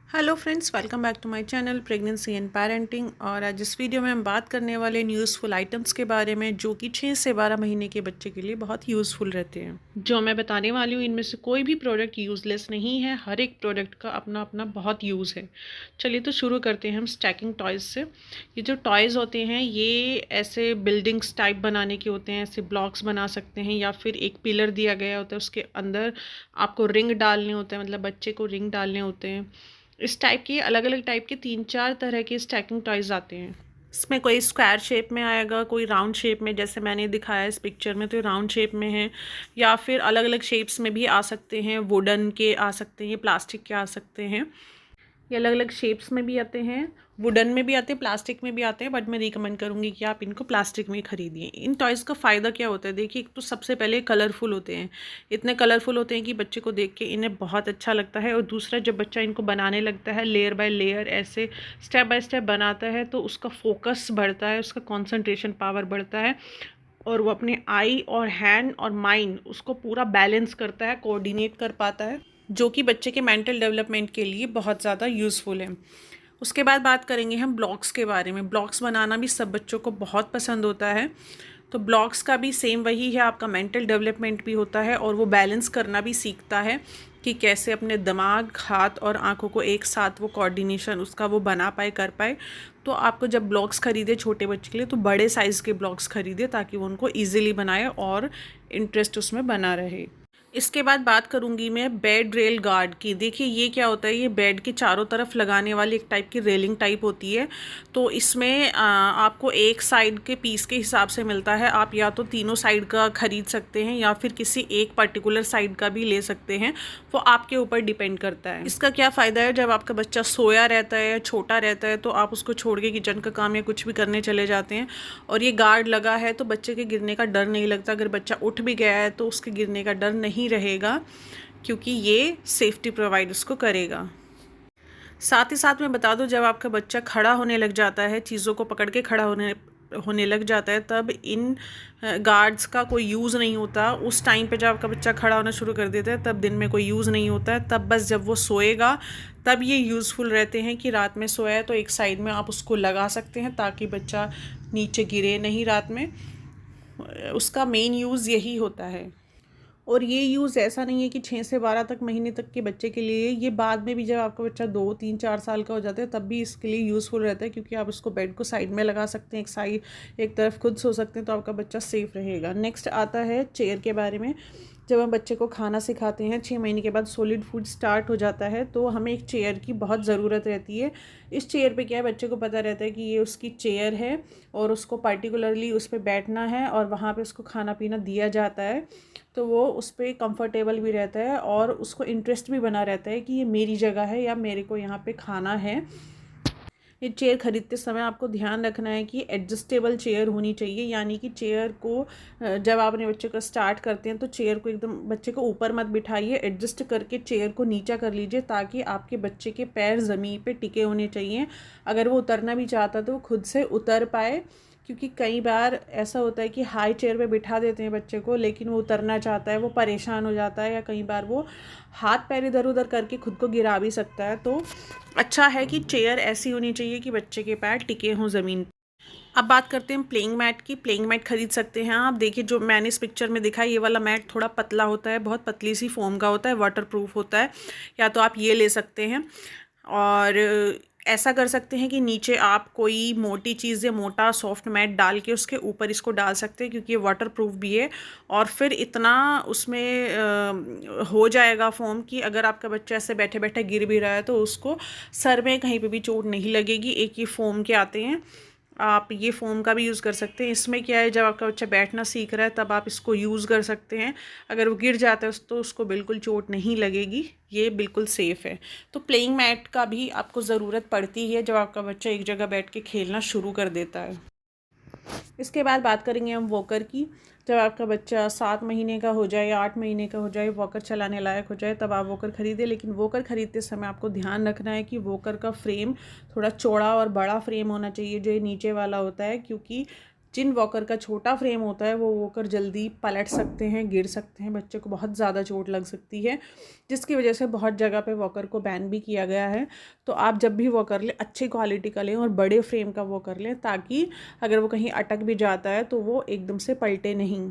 Hello friends, welcome back to my channel pregnancy and parenting. और आज इस video में हम बात करने वाले यूज़फुल आइटम्स के बारे में जो कि 6 से 12 महीने के बच्चे के लिए बहुत यूज़फुल रहते हैं। जो मैं बताने वाली हूँ इनमें से कोई भी प्रोडक्ट यूज़लेस नहीं है, हर एक प्रोडक्ट का अपना अपना बहुत यूज़ है। चलिए तो शुरू करते हैं हम स्टैकिंग टॉयज़ से। ये जो टॉयज़ होते हैं ये ऐसे बिल्डिंग्स टाइप बनाने के होते हैं, ऐसे ब्लॉक्स बना सकते हैं या फिर एक पिलर दिया गया होता है, उसके अंदर आपको रिंग डालने होते हैं, मतलब बच्चे को रिंग डालने होते हैं। इस टाइप के अलग अलग टाइप के 3-4 तरह के स्टैकिंग टॉयज़ आते हैं। इसमें कोई स्क्वायर शेप में आएगा, कोई राउंड शेप में, जैसे मैंने दिखाया इस पिक्चर में तो ये राउंड शेप में है, या फिर अलग अलग शेप्स में भी आ सकते हैं। वुडन के आ सकते हैं, प्लास्टिक के आ सकते हैं, ये अलग अलग शेप्स में भी आते हैं, वुडन में भी आते हैं, प्लास्टिक में भी आते हैं। बट मैं रिकमेंड करूँगी कि आप इनको प्लास्टिक में ही खरीदिए। इन टॉयज़ का फ़ायदा क्या होता है, देखिए एक तो सबसे पहले कलरफुल होते हैं, इतने कलरफुल होते हैं कि बच्चे को देख के इन्हें बहुत अच्छा लगता है। और दूसरा, जब बच्चा इनको बनाने लगता है, लेयर बाय लेयर ऐसे स्टेप बाय स्टेप बनाता है, तो उसका फोकस बढ़ता है, उसका कॉन्सेंट्रेशन पावर बढ़ता है, और वो अपने आई और हैंड और माइंड उसको पूरा बैलेंस करता है, कोऑर्डिनेट कर पाता है, जो कि बच्चे के मेंटल डेवलपमेंट के लिए बहुत ज़्यादा यूज़फुल है। उसके बाद बात करेंगे हम ब्लॉक्स के बारे में। ब्लॉक्स बनाना भी सब बच्चों को बहुत पसंद होता है, तो ब्लॉक्स का भी सेम वही है, आपका मेंटल डेवलपमेंट भी होता है और वो बैलेंस करना भी सीखता है कि कैसे अपने दिमाग, हाथ और आँखों को एक साथ वो कोऑर्डिनेशन उसका वो बना पाए, कर पाए। तो आपको जब ब्लॉक्स खरीदे छोटे बच्चे के लिए तो बड़े साइज़ के ब्लॉक्स खरीदे, ताकि वो उनको ईजिली बनाए और इंटरेस्ट उसमें बना रहे। इसके बाद बात करूंगी मैं बेड रेल गार्ड की। देखिए ये क्या होता है, ये बेड के चारों तरफ लगाने वाली एक टाइप की रेलिंग टाइप होती है। तो इसमें आपको एक साइड के पीस के हिसाब से मिलता है। आप या तो तीनों साइड का खरीद सकते हैं या फिर किसी एक पर्टिकुलर साइड का भी ले सकते हैं, वो आपके ऊपर डिपेंड करता है। इसका क्या फ़ायदा है, जब आपका बच्चा सोया रहता है या छोटा रहता है तो आप उसको छोड़ के किचन का काम या कुछ भी करने चले जाते हैं और ये गार्ड लगा है, तो बच्चे के गिरने का डर नहीं लगता। अगर बच्चा उठ भी गया है तो उसके गिरने का डर नहीं रहेगा, क्योंकि ये सेफ्टी प्रोवाइड उसको करेगा। साथ ही साथ मैं बता दूं, जब आपका बच्चा खड़ा होने लग जाता है, चीज़ों को पकड़ के खड़ा होने लग जाता है, तब इन गार्ड्स का कोई यूज़ नहीं होता। उस टाइम पे जब आपका बच्चा खड़ा होना शुरू कर देता है तब दिन में कोई यूज़ नहीं होता है, तब बस जब वो सोएगा तब ये यूज़फुल रहते हैं कि रात में सोया है तो एक साइड में आप उसको लगा सकते हैं ताकि बच्चा नीचे गिरे नहीं रात में। उसका मेन यूज़ यही होता है। और ये यूज़ ऐसा नहीं है कि 6 से 12 तक महीने तक के बच्चे के लिए, ये बाद में भी जब आपका बच्चा 2, 3, 4 साल का हो जाता है तब भी इसके लिए यूज़फुल रहता है, क्योंकि आप उसको बेड को साइड में लगा सकते हैं, एक तरफ खुद सो सकते हैं, तो आपका बच्चा सेफ़ रहेगा। नेक्स्ट आता है चेयर के बारे में। जब हम बच्चे को खाना सिखाते हैं, 6 महीने के बाद सॉलिड फूड स्टार्ट हो जाता है, तो हमें एक चेयर की बहुत ज़रूरत रहती है। इस चेयर पे क्या है, बच्चे को पता रहता है कि ये उसकी चेयर है और उसको पर्टिकुलरली उस पर बैठना है और वहाँ पे उसको खाना पीना दिया जाता है, तो वो उस पर कंफर्टेबल भी रहता है और उसको इंटरेस्ट भी बना रहता है कि ये मेरी जगह है या मेरे को यहाँ पे खाना है। ये चेयर ख़रीदते समय आपको ध्यान रखना है कि एडजस्टेबल चेयर होनी चाहिए, यानी कि चेयर को जब आप अपने बच्चे को स्टार्ट करते हैं तो चेयर को एकदम बच्चे को ऊपर मत बिठाइए, एडजस्ट करके चेयर को नीचा कर लीजिए, ताकि आपके बच्चे के पैर ज़मीन पे टिके होने चाहिए। अगर वो उतरना भी चाहता है तो वो खुद से उतर पाए, क्योंकि कई बार ऐसा होता है कि हाई चेयर पे बिठा देते हैं बच्चे को, लेकिन वो उतरना चाहता है, वो परेशान हो जाता है, या कई बार वो हाथ पैर इधर उधर करके खुद को गिरा भी सकता है। तो अच्छा है कि चेयर ऐसी होनी चाहिए कि बच्चे के पैर टिके हों ज़मीन। अब बात करते हैं प्लेइंग मैट की। प्लेइंग मैट खरीद सकते हैं आप। देखिए जो मैंने इस पिक्चर में दिखा, ये वाला मैट थोड़ा पतला होता है, बहुत पतली सी फोम का होता है, वाटर प्रूफ होता है, या तो आप ये ले सकते हैं। और ऐसा कर सकते हैं कि नीचे आप कोई मोटी चीज़ या मोटा सॉफ्ट मैट डाल के उसके ऊपर इसको डाल सकते हैं, क्योंकि ये वाटर प्रूफ भी है। और फिर इतना उसमें हो जाएगा फोम कि अगर आपका बच्चा ऐसे बैठे बैठे गिर भी रहा है तो उसको सर में कहीं पे भी चोट नहीं लगेगी। एक ये फोम के आते हैं, आप ये फ़ोम का भी यूज़ कर सकते हैं। इसमें क्या है, जब आपका बच्चा बैठना सीख रहा है तब आप इसको यूज़ कर सकते हैं। अगर वो गिर जाता है तो उसको बिल्कुल चोट नहीं लगेगी, ये बिल्कुल सेफ़ है। तो प्लेइंग मैट का भी आपको ज़रूरत पड़ती है जब आपका बच्चा एक जगह बैठ के खेलना शुरू कर देता है। इसके बाद बात करेंगे हम वॉकर की। जब आपका बच्चा 7 महीने का हो जाए या 8 महीने का हो जाए, वॉकर चलाने लायक हो जाए, तब आप वॉकर ख़रीदें। लेकिन वॉकर ख़रीदते समय आपको ध्यान रखना है कि वॉकर का फ्रेम थोड़ा चौड़ा और बड़ा फ्रेम होना चाहिए, जो ये नीचे वाला होता है, क्योंकि जिन वॉकर का छोटा फ्रेम होता है वो वॉकर जल्दी पलट सकते हैं, गिर सकते हैं, बच्चे को बहुत ज़्यादा चोट लग सकती है, जिसकी वजह से बहुत जगह पे वॉकर को बैन भी किया गया है। तो आप जब भी वॉकर लें अच्छी क्वालिटी का लें और बड़े फ्रेम का वॉकर लें, ताकि अगर वो कहीं अटक भी जाता है तो वो एकदम से पलटे नहीं।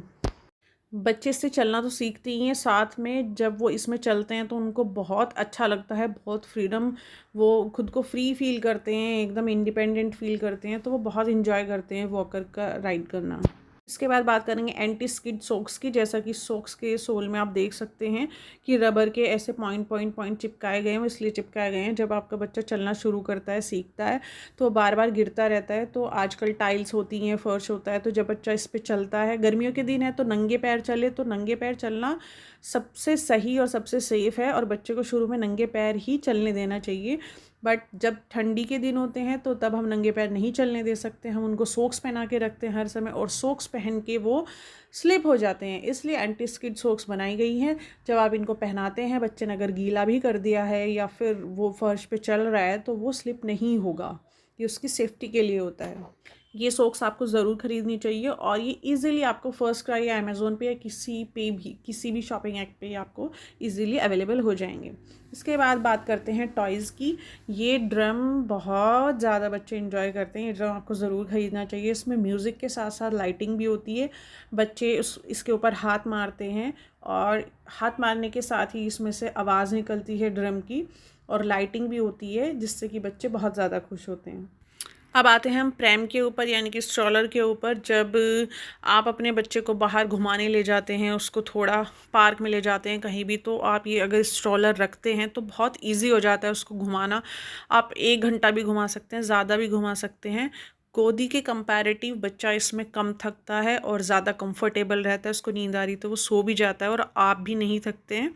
बच्चे इससे चलना तो सीखते ही हैं, साथ में जब वो इसमें चलते हैं तो उनको बहुत अच्छा लगता है, बहुत फ्रीडम, वो खुद को फ्री फील करते हैं, एकदम इंडिपेंडेंट फील करते हैं, तो वो बहुत इंजॉय करते हैं वॉकर का राइड करना। इसके बाद बात करेंगे एंटी स्किड सोक्स की। जैसा कि सोक्स के सोल में आप देख सकते हैं कि रबर के ऐसे पॉइंट चिपकाए गए हैं। वो इसलिए चिपकाए गए हैं, जब आपका बच्चा चलना शुरू करता है, सीखता है, तो बार बार गिरता रहता है। तो आजकल टाइल्स होती हैं, फर्श होता है, तो जब बच्चा इस पर चलता है, गर्मियों के दिन है तो नंगे पैर चले, तो नंगे पैर चलना सबसे सही और सबसे सेफ़ है, और बच्चे को शुरू में नंगे पैर ही चलने देना चाहिए। बट जब ठंडी के दिन होते हैं तो तब हम नंगे पैर नहीं चलने दे सकते, हम उनको सोक्स पहना के रखते हैं हर समय, और सोक्स पहन के वो स्लिप हो जाते हैं, इसलिए एंटी स्किड सोक्स बनाई गई हैं। जब आप इनको पहनाते हैं, बच्चे ने अगर गीला भी कर दिया है या फिर वो फर्श पे चल रहा है तो वो स्लिप नहीं होगा, ये उसकी सेफ्टी के लिए होता है। ये सॉक्स आपको ज़रूर ख़रीदनी चाहिए, और ये इजीली आपको फर्स्ट क्राई या अमेज़ोन पे या किसी भी शॉपिंग ऐप पे आपको इजीली अवेलेबल हो जाएंगे। इसके बाद बात करते हैं टॉयज़ की। ये ड्रम बहुत ज़्यादा बच्चे इंजॉय करते हैं, ये ड्रम आपको ज़रूर ख़रीदना चाहिए। इसमें म्यूज़िक के साथ साथ लाइटिंग भी होती है, बच्चे इसके ऊपर हाथ मारते हैं, और हाथ मारने के साथ ही इसमें से आवाज़ निकलती है ड्रम की, और लाइटिंग भी होती है, जिससे कि बच्चे बहुत ज़्यादा खुश होते हैं। अब आते हैं हम प्रैम के ऊपर, यानी कि स्ट्रॉलर के ऊपर। जब आप अपने बच्चे को बाहर घुमाने ले जाते हैं, उसको थोड़ा पार्क में ले जाते हैं कहीं भी, तो आप ये अगर स्ट्रॉलर रखते हैं तो बहुत इजी हो जाता है उसको घुमाना। आप 1 घंटा भी घुमा सकते हैं, ज़्यादा भी घुमा सकते हैं। गोदी के कंपैरेटिव बच्चा इसमें कम थकता है और ज़्यादा कंफर्टेबल रहता है। उसको नींद आ रही तो वो सो भी जाता है, और आप भी नहीं थकते हैं।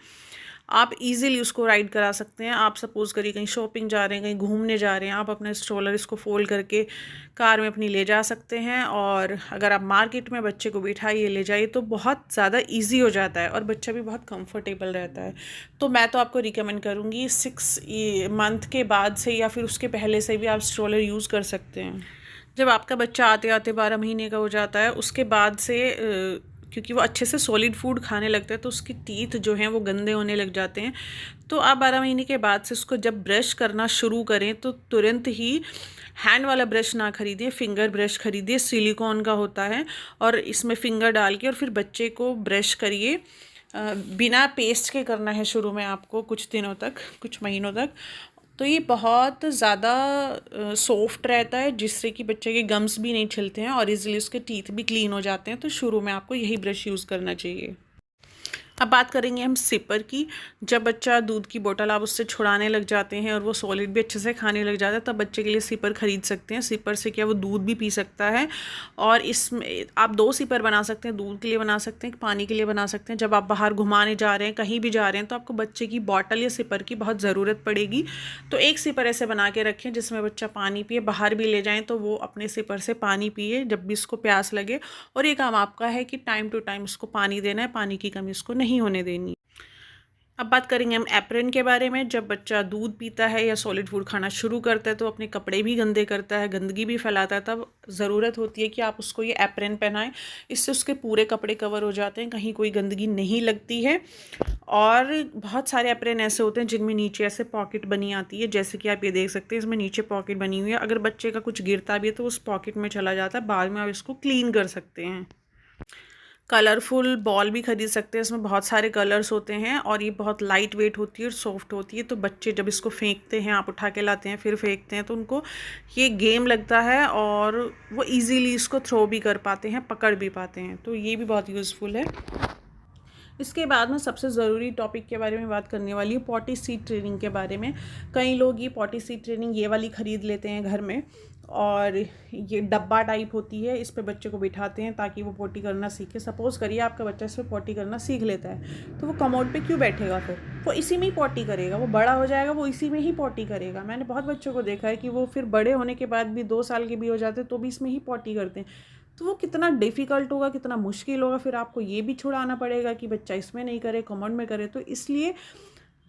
आप इजीली उसको राइड करा सकते हैं। आप सपोज़ करिए कहीं शॉपिंग जा रहे हैं, कहीं घूमने जा रहे हैं, आप अपना स्ट्रोलर इसको फोल्ड करके कार में अपनी ले जा सकते हैं, और अगर आप मार्केट में बच्चे को बिठाइए ले जाइए तो बहुत ज़्यादा इजी हो जाता है, और बच्चा भी बहुत कंफर्टेबल रहता है। तो मैं तो आपको रिकमेंड करूँगी 6 मंथ के बाद से या फिर उसके पहले से भी आप स्ट्रोलर यूज़ कर सकते हैं। जब आपका बच्चा आते आते 12 महीने का हो जाता है, उसके बाद से क्योंकि वो अच्छे से सॉलिड फूड खाने लगता है, तो उसकी टीथ जो हैं वो गंदे होने लग जाते हैं। तो आप 12 महीने के बाद से उसको जब ब्रश करना शुरू करें तो तुरंत ही हैंड वाला ब्रश ना खरीदिए, फिंगर ब्रश खरीदिए, सिलिकॉन का होता है, और इसमें फिंगर डाल के और फिर बच्चे को ब्रश करिए। बिना पेस्ट के करना है शुरू में आपको, कुछ दिनों तक, कुछ महीनों तक। तो ये बहुत ज़्यादा सॉफ्ट रहता है, जिससे कि बच्चे के गम्स भी नहीं छिलते हैं, और इजीली उसके टीथ भी क्लीन हो जाते हैं। तो शुरू में आपको यही ब्रश यूज़ करना चाहिए। अब बात करेंगे हम सिपर की। जब बच्चा दूध की बोतल आप उससे छुड़ाने लग जाते हैं और वो सॉलिड भी अच्छे से खाने लग जाता है, तब बच्चे के लिए सिपर ख़रीद सकते हैं। सिपर से क्या वो दूध भी पी सकता है, और इसमें आप 2 सिपर बना सकते हैं, दूध के लिए बना सकते हैं, पानी के लिए बना सकते हैं। जब आप बाहर घुमाने जा रहे हैं, कहीं भी जा रहे हैं, तो आपको बच्चे की बॉटल या सिपर की बहुत ज़रूरत पड़ेगी। तो एक सिपर ऐसे बना के रखें जिसमें बच्चा पानी पिए, बाहर भी ले जाएँ तो वो अपने सिपर से पानी पिए जब भी उसको प्यास लगे। और ये काम आपका है कि टाइम टू टाइम उसको पानी देना है, पानी की कमी उसको नहीं होने देनी। अब बात करेंगे हम एप्रन के बारे में। जब बच्चा दूध पीता है या सॉलिड फूड खाना शुरू करता है तो अपने कपड़े भी गंदे करता है, गंदगी भी फैलाता है, तब ज़रूरत होती है कि आप उसको ये एप्रन पहनाएं। इससे उसके पूरे कपड़े कवर हो जाते हैं, कहीं कोई गंदगी नहीं लगती है। और बहुत सारे एप्रन ऐसे होते हैं जिनमें नीचे ऐसे पॉकेट बनी आती है, जैसे कि आप ये देख सकते हैं, इसमें नीचे पॉकेट बनी हुई है। अगर बच्चे का कुछ गिरता भी है तो उस पॉकेट में चला जाता है, बाद में आप इसको क्लीन कर सकते हैं। कलरफुल बॉल भी ख़रीद सकते हैं, इसमें बहुत सारे कलर्स होते हैं, और ये बहुत लाइट वेट होती है और सॉफ्ट होती है। तो बच्चे जब इसको फेंकते हैं, आप उठा के लाते हैं फिर फेंकते हैं, तो उनको ये गेम लगता है, और वो इजीली इसको थ्रो भी कर पाते हैं, पकड़ भी पाते हैं। तो ये भी बहुत यूज़फुल है। इसके बाद में सबसे ज़रूरी टॉपिक के बारे में बात करने वाली हूँ, पॉटी सीट ट्रेनिंग के बारे में। कई लोग ये पॉटी सीट ट्रेनिंग ये वाली ख़रीद लेते हैं घर में, और ये डब्बा टाइप होती है, इस पे बच्चे को बिठाते हैं ताकि वो पॉटी करना सीखे। सपोज़ करिए आपका बच्चा इस पर पॉटी करना सीख लेता है, तो वो कमोड पे क्यों बैठेगा, फिर वो इसी में ही पॉटी करेगा। वो बड़ा हो जाएगा, वो इसी में ही पॉटी करेगा। मैंने बहुत बच्चों को देखा है कि वो फिर बड़े होने के बाद भी 2 साल के भी हो जाते हैं तो भी इसमें ही पॉटी करते हैं। तो वो कितना डिफ़िकल्ट होगा, कितना मुश्किल होगा, फिर आपको ये भी छुड़ाना पड़ेगा कि बच्चा इसमें नहीं करे, कमोड में करे। तो इसलिए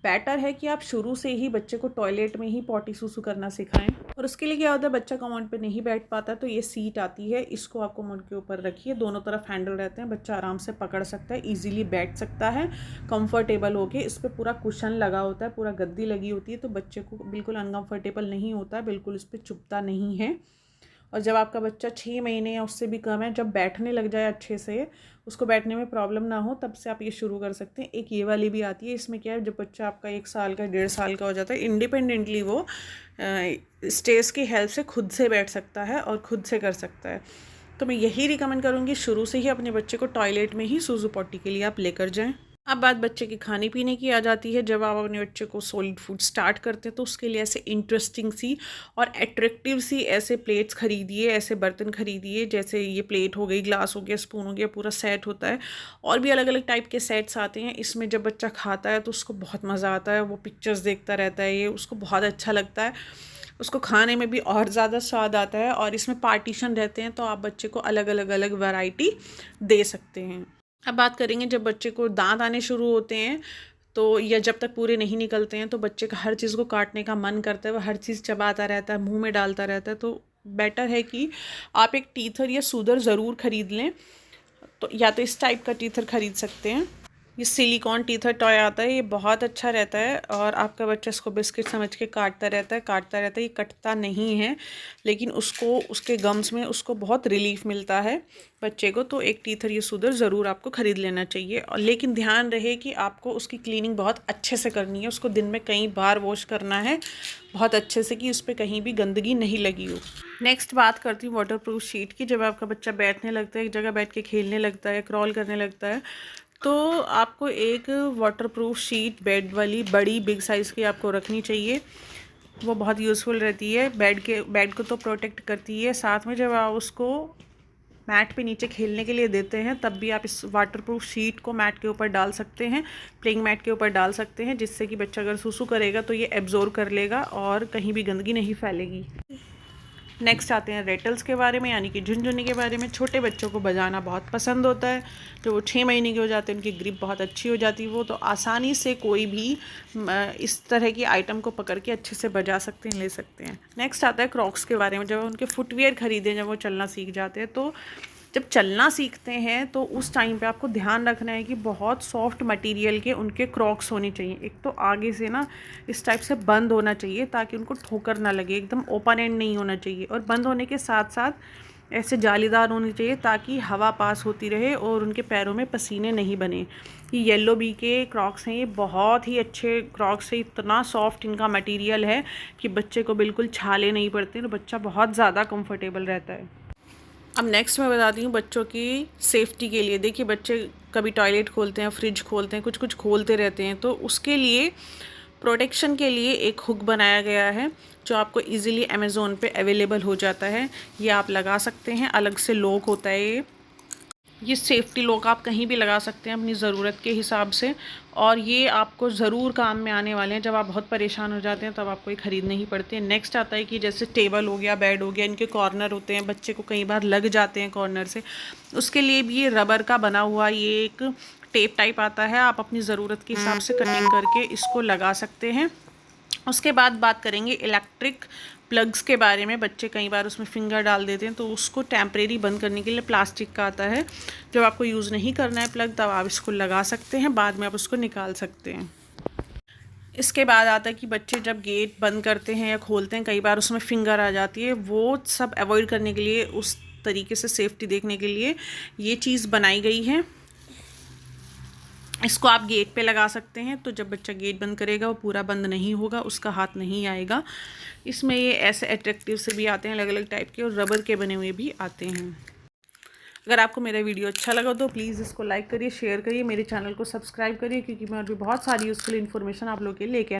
बेटर है कि आप शुरू से ही बच्चे को टॉयलेट में ही पॉटी सूसू करना सिखाएं। और उसके लिए क्या होता है, बच्चा कमोड पे नहीं बैठ पाता तो ये सीट आती है, इसको आप कमोड के ऊपर रखिए, दोनों तरफ हैंडल रहते हैं, बच्चा आराम से पकड़ सकता है, इजीली बैठ सकता है कंफर्टेबल होके। इस पर पूरा कुशन लगा होता है, पूरा गद्दी लगी होती है, तो बच्चे को बिल्कुल अनकम्फर्टेबल नहीं होता है, बिल्कुल इस पर चुभता नहीं है। और जब आपका बच्चा 6 महीने या उससे भी कम है, जब बैठने लग जाए अच्छे से, उसको बैठने में प्रॉब्लम ना हो, तब से आप ये शुरू कर सकते हैं। एक ये वाली भी आती है, इसमें क्या है, जब बच्चा आपका 1 साल का 1.5 साल का हो जाता है, इंडिपेंडेंटली वो स्टेज की हेल्प से खुद से बैठ सकता है और खुद से कर सकता है। तो मैं यही रिकमेंड करूँगी, शुरू से ही अपने बच्चे को टॉयलेट में ही सूसू पॉटी के लिए आप लेकर जाएँ। अब बात बच्चे के खाने पीने की आ जाती है। जब आप अपने बच्चे को सॉलिड फूड स्टार्ट करते हैं तो उसके लिए ऐसे इंटरेस्टिंग सी और एट्रैक्टिव सी ऐसे प्लेट्स खरीदिए, ऐसे बर्तन खरीदिए, जैसे ये प्लेट हो गई, ग्लास हो गया, स्पून हो गया, पूरा सेट होता है। और भी अलग अलग टाइप के सेट्स आते हैं। इसमें जब बच्चा खाता है तो उसको बहुत मज़ा आता है, वो पिक्चर्स देखता रहता है, ये उसको बहुत अच्छा लगता है, उसको खाने में भी और ज़्यादा स्वाद आता है। और इसमें पार्टीशन रहते हैं, तो आप बच्चे को अलग अलग वैरायटी दे सकते हैं। अब बात करेंगे जब बच्चे को दांत आने शुरू होते हैं तो, या जब तक पूरे नहीं निकलते हैं, तो बच्चे का हर चीज़ को काटने का मन करता है, वह हर चीज़ चबाता रहता है, मुंह में डालता रहता है। तो बेटर है कि आप एक टीथर या सूदर ज़रूर ख़रीद लें। तो या तो इस टाइप का टीथर ख़रीद सकते हैं, ये सिलिकॉन टीथर टॉय आता है, ये बहुत अच्छा रहता है। और आपका बच्चा इसको बिस्किट समझ के काटता रहता है, ये कटता नहीं है, लेकिन उसको उसके गम्स में उसको बहुत रिलीफ मिलता है बच्चे को। तो एक टीथर ये सूदर ज़रूर आपको ख़रीद लेना चाहिए। और लेकिन ध्यान रहे कि आपको उसकी क्लीनिंग बहुत अच्छे से करनी है, उसको दिन में कई बार वॉश करना है बहुत अच्छे से, कि उस पर कहीं भी गंदगी नहीं लगी हो। नेक्स्ट बात करती हूँ वाटरप्रूफ शीट की। जब आपका बच्चा बैठने लगता है, एक जगह बैठ के खेलने लगता है, क्रॉल करने लगता है, तो आपको एक वाटरप्रूफ शीट बेड वाली बड़ी बिग साइज़ की आपको रखनी चाहिए। वो बहुत यूज़फुल रहती है, बेड को तो प्रोटेक्ट करती है, साथ में जब आप उसको मैट पे नीचे खेलने के लिए देते हैं तब भी आप इस वाटरप्रूफ शीट को मैट के ऊपर डाल सकते हैं, प्लेइंग मैट के ऊपर डाल सकते हैं, जिससे कि बच्चा अगर सूसू करेगा तो ये एब्जॉर्ब कर लेगा और कहीं भी गंदगी नहीं फैलेगी। नेक्स्ट आते हैं रेटल्स के बारे में, यानी कि झुनझुनी के बारे में। छोटे बच्चों को बजाना बहुत पसंद होता है। जो वो 6 महीने के हो जाते हैं उनकी ग्रिप बहुत अच्छी हो जाती है, वो तो आसानी से कोई भी इस तरह की आइटम को पकड़ के अच्छे से बजा सकते हैं, ले सकते हैं। नेक्स्ट आता है क्रॉक्स के बारे में। जब उनके फुटवियर खरीदें, जब वो चलना सीख जाते हैं, तो जब चलना सीखते हैं तो उस टाइम पे आपको ध्यान रखना है कि बहुत सॉफ्ट मटेरियल के उनके क्रॉक्स होने चाहिए। एक तो आगे से ना इस टाइप से बंद होना चाहिए ताकि उनको ठोकर ना लगे, एकदम ओपन एंड नहीं होना चाहिए। और बंद होने के साथ साथ ऐसे जालीदार होने चाहिए ताकि हवा पास होती रहे और उनके पैरों में पसीने नहीं बने। ये येलो बी के क्रॉक्स हैं, ये बहुत ही अच्छे क्रॉक्स है, इतना सॉफ्ट इनका मटेरियल है कि बच्चे को बिल्कुल छाले नहीं पड़ते, तो बच्चा बहुत ज़्यादा कंफर्टेबल रहता है। अब नेक्स्ट मैं बताती हूँ बच्चों की सेफ्टी के लिए। देखिए बच्चे कभी टॉयलेट खोलते हैं, फ्रिज खोलते हैं, कुछ कुछ खोलते रहते हैं, तो उसके लिए प्रोटेक्शन के लिए एक हुक बनाया गया है जो आपको इजीली अमेज़ोन पे अवेलेबल हो जाता है। ये आप लगा सकते हैं, अलग से लॉक होता है ये सेफ्टी लॉक आप कहीं भी लगा सकते हैं अपनी ज़रूरत के हिसाब से। और ये आपको ज़रूर काम में आने वाले हैं, जब आप बहुत परेशान हो जाते हैं तब आपको ये ख़रीदने ही पड़ते हैं। नेक्स्ट आता है कि जैसे टेबल हो गया, बेड हो गया, इनके कॉर्नर होते हैं, बच्चे को कई बार लग जाते हैं कॉर्नर से, उसके लिए भी ये रबर का बना हुआ ये एक टेप टाइप आता है, आप अपनी ज़रूरत के हिसाब से कटिंग करके इसको लगा सकते हैं। उसके बाद बात करेंगे इलेक्ट्रिक प्लग्स के बारे में। बच्चे कई बार उसमें फिंगर डाल देते हैं, तो उसको टेम्परेरी बंद करने के लिए प्लास्टिक का आता है। जब आपको यूज़ नहीं करना है प्लग, तब आप इसको लगा सकते हैं, बाद में आप उसको निकाल सकते हैं। इसके बाद आता है कि बच्चे जब गेट बंद करते हैं या खोलते हैं, कई बार उसमें फिंगर आ जाती है, वो सब अवॉइड करने के लिए, उस तरीके से सेफ्टी देखने के लिए ये चीज़ बनाई गई है। इसको आप गेट पे लगा सकते हैं, तो जब बच्चा गेट बंद करेगा वो पूरा बंद नहीं होगा, उसका हाथ नहीं आएगा। इसमें ये ऐसे अट्रैक्टिव से भी आते हैं अलग अलग टाइप के, और रबर के बने हुए भी आते हैं। अगर आपको मेरा वीडियो अच्छा लगा तो प्लीज़ इसको लाइक करिए, शेयर करिए, मेरे चैनल को सब्सक्राइब करिए, क्योंकि मैं और भी बहुत सारी यूज़फुल इन्फॉर्मेशन आप लोग के लिए लेके